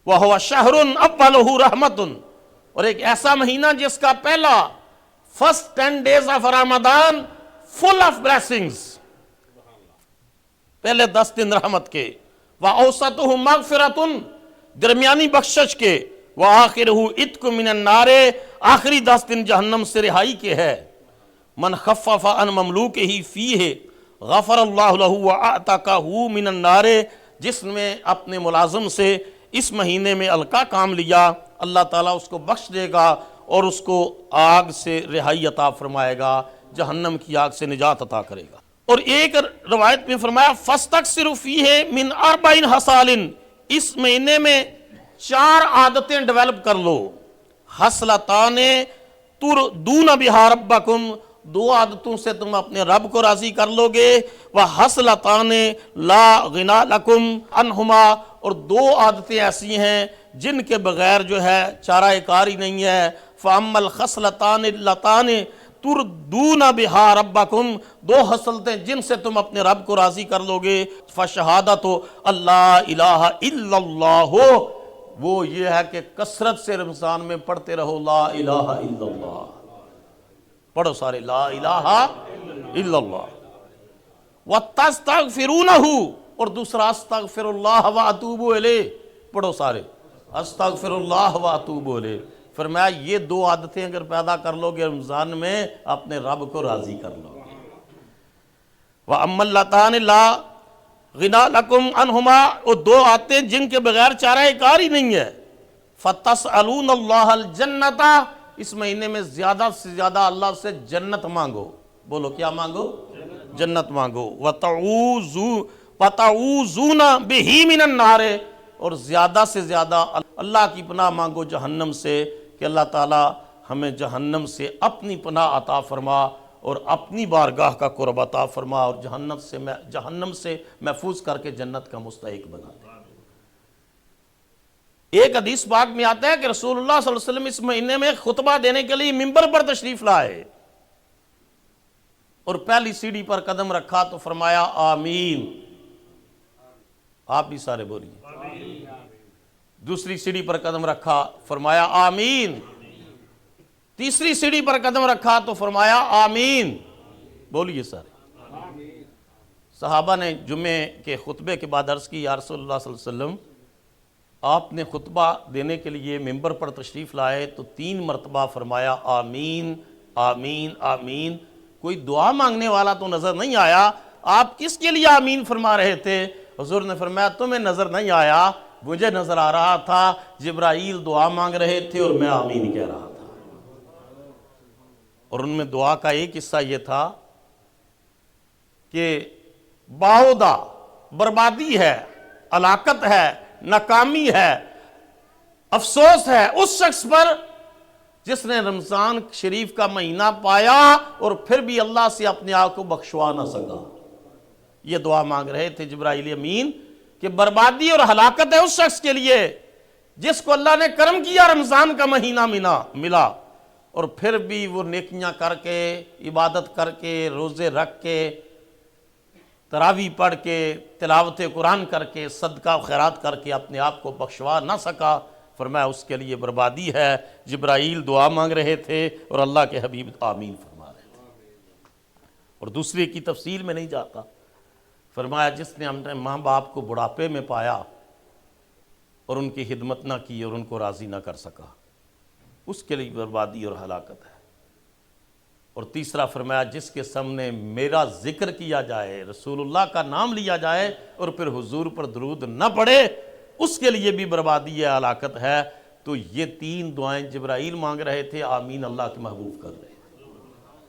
وَهُوَ شَهْرٌ أَوَّلُهُ رَحْمَةٌ، اور ایک ایسا مہینہ جس کا پہلا first 10 days of Ramadan full of blessings، پہلے 10 دن رحمت کے، وَأَوْسَطُهُ مَغْفِرَةٌ درمیانی بخشش کے، وَآخِرُهُ عِتْقٌ مِّنَ النَّارِ آخری 10 دن جہنم سے رہائی کے ہے۔ من خفف عن مملوکہ فیہ غفر اللہ لہ وَأَعْتَقَهُ مِنَ النَّارِ، جس نے اپنے ملازم سے اس مہینے میں ہلکا کام لیا، اللہ تعالیٰ اس کو بخش دے گا اور اس کو آگ سے رہائی عطا فرمائے گا، جہنم کی آگ سے نجات عطا کرے گا۔ اور ایک روایت میں فرمایا فَاسْتَكْثِرُ فِيهِ مِنْ 40 خصال، اس مہینے میں 4 عادتیں ڈیولپ کر لو۔ خصلتان ترضون بها ربکم، 2 عادتوں سے تم اپنے رب کو راضی کر لو گے، وَخصلتان لا غنی لکم عنہما، اور 2 عادتیں ایسی ہیں جن کے بغیر جو ہے چارہ کار ہی نہیں ہے۔ فَأَمَّا الْخَصْلَتَانِ اللَّتَانِ تُرْضُونَ بِهَا رَبَّكُمْ، 2 خصلتیں جن سے تم اپنے رب کو راضی کر لو گے، فَشَهَادَةُ اللَّهَ إِلَٰهَ إِلَّا اللَّهُ، وہ یہ ہے کہ کثرت سے رمضان میں پڑھتے رہو لا الہ الا اللہ، پڑھو سارے لا الہ الا اللہ۔ وَتَسْتَغْفِرُونَهُ، اور دوسرا استغفر اللہ وَأَتُوبُ إِلَیہ، پڑھو سارے استغفر اللہ وَأَتُوبُ إِلَیہ۔ فرمایا یہ 2 عادتیں اگر پیدا کر لو گے رمضان میں، اپنے رب کو راضی کر لو گے۔ وَأَمَّا اللَّتَانِ لَا غِنَى لَكُمْ عَنْهُمَا، وہ 2 عادتیں جن کے بغیر چارہ کار ہی نہیں ہے۔ فَتَسْأَلُونَ اللَّهَ الْجَنَّةَ، اس مہینے میں زیادہ سے زیادہ اللہ سے جنت مانگو، بولو کیا مانگو؟ جنت مانگو۔ وَتَعُوذُونَ بِهِ مِنَ النَّارِ، اور زیادہ سے زیادہ اللہ کی پناہ مانگو جہنم سے، کہ اللہ تعالی ہمیں جہنم سے اپنی پناہ عطا فرما اور اپنی بارگاہ کا قرب عطا فرما، اور جہنم سے محفوظ کر کے جنت کا مستحق بنا دے۔ ایک حدیث پاک میں آتا ہے کہ رسول اللہ صلی اللہ علیہ وسلم اس مہینے میں خطبہ دینے کے لیے ممبر پر تشریف لائے، اور پہلی سیڑھی پر قدم رکھا تو فرمایا آمین، آپ بھی سارے بولیے۔ دوسری سیڑھی پر قدم رکھا، فرمایا آمین۔ تیسری سیڑھی پر قدم رکھا تو فرمایا آمین، بولیے سارے۔ صحابہ نے جمعے کے خطبے کے بعد عرض کی یا رسول اللہ صلی اللہ علیہ وسلم، آپ نے خطبہ دینے کے لیے ممبر پر تشریف لائے تو 3 مرتبہ فرمایا آمین آمین آمین، کوئی دعا مانگنے والا تو نظر نہیں آیا، آپ کس کے لیے آمین فرما رہے تھے؟ حضور نے فرمایا تمہیں نظر نہیں آیا، مجھے نظر آ رہا تھا، جبرائیل دعا مانگ رہے تھے اور میں آمین کہہ رہا تھا۔ اور ان میں دعا کا ایک حصہ یہ تھا کہ باہودہ بربادی ہے، ہلاکت ہے، ناکامی ہے، افسوس ہے اس شخص پر جس نے رمضان شریف کا مہینہ پایا اور پھر بھی اللہ سے اپنے آپ کو بخشوا نہ سکا۔ یہ دعا مانگ رہے تھے جبرائیل امین کہ بربادی اور ہلاکت ہے اس شخص کے لیے جس کو اللہ نے کرم کیا رمضان کا مہینہ ملا، اور پھر بھی وہ نیکیاں کر کے، عبادت کر کے، روزے رکھ کے، تراویح پڑھ کے، تلاوت قرآن کر کے، صدقہ خیرات کر کے اپنے آپ کو بخشوا نہ سکا۔ فرمایا اس کے لیے بربادی ہے۔ جبرائیل دعا مانگ رہے تھے اور اللہ کے حبیب آمین فرما رہے تھے۔ اور دوسرے کی تفصیل میں نہیں جاتا، فرمایا جس نے اپنے ماں باپ کو بڑھاپے میں پایا اور ان کی خدمت نہ کی اور ان کو راضی نہ کر سکا، اس کے لیے بربادی اور ہلاکت ہے۔ اور تیسرا فرمایا جس کے سامنے میرا ذکر کیا جائے، رسول اللہ کا نام لیا جائے اور پھر حضور پر درود نہ پڑھے، اس کے لیے بھی بربادی ہے، ہلاکت ہے۔ تو یہ 3 دعائیں جبرائیل مانگ رہے تھے، آمین اللہ کے محبوب کر رہے ہیں۔